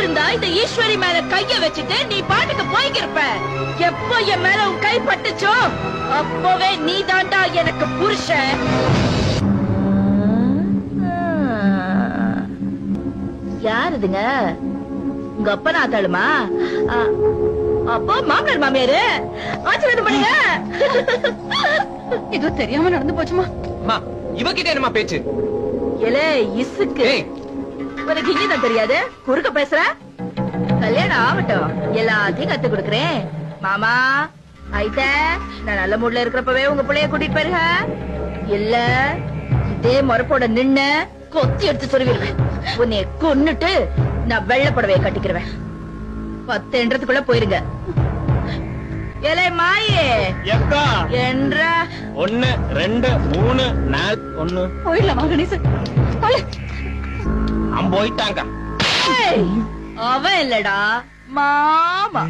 இருந்தா இந்த ஈஸ்வரி மேல கைய வச்சுட்டு நீ பாட்டுக்கு போய்க்கிருப்ப. எப்போ என் மேல உன் கை பட்டுச்சோ அப்பவே நீ தாண்டா எனக்கு புருஷன். யாருதுங்க? உங்க அப்பா நாத்தாளுமா? அப்போ மாமனார் மாமியாரு ஆச்சரியம் பண்ணுங்க. இது தெரியாம நடந்து போச்சுமா. இவகிட்ட என்னமா பேச்சு? எலே இசுக்கு உனக்கு இங்கதான் தெரியாது, குறுக்க பேசுற. கல்யாணம் ஆகட்டும், எல்லாத்தையும் கத்து கொடுக்கறேன். மாமா ஐட்ட, நான் நல்ல மூட்ல இருக்கிறப்பவே உங்க பிள்ளைய கூட்டிட்டு போயிருங்க. இல்ல இதே முறப்போட நின்னு கொத்தி எடுத்து சொருவிடுவேன். உன்னைய கொன்னுட்டு நான் வெள்ளை புடவைய கட்டிக்கிறேன். 10 என்றதுக்குள்ள போயிருங்க. ஏலே மாயே என்ற 1 2 3 4 1 போயிடலாமா கணேசன்? போயிட்டாங்க. அவன் இல்லடா மாமா.